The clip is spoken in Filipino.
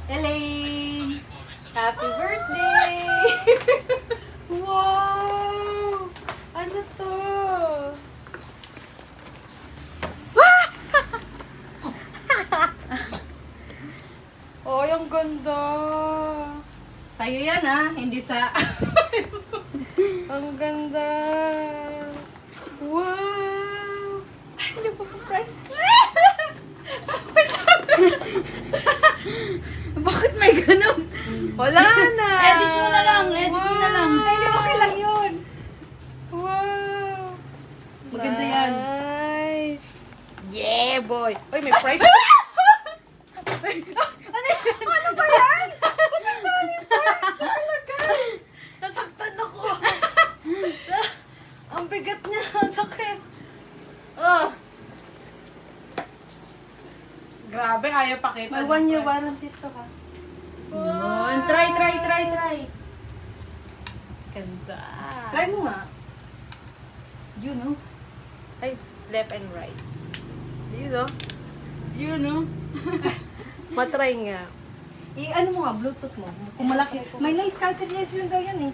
Elaine! Happy birthday! Wow! Ano to? Oh, yung ganda. Sa'yo yan ha, hindi sa... Ang ganda. Wow! Hindi pa po price. Bakit may ganun? Wala na! Edit mo na lang, edit mo na lang. Wow! Ay, okay lang yun. Wow! Maganda yan. Nice! Yeah, boy! Uy, may price! Ano ba yan? Nasaktan ako! Ang bigat niya! Ang sakit! Oh. Grabe, ayaw pakita. May ng 1 year price. warranty to ha. Wow. Yun. Try. Ganda. Try mo nga. Yun no? Ay, left and right. You know? Yun no? Matry nga. I-ano mo nga, Bluetooth mo. Kung malaki. May noise cancellation daw yan eh.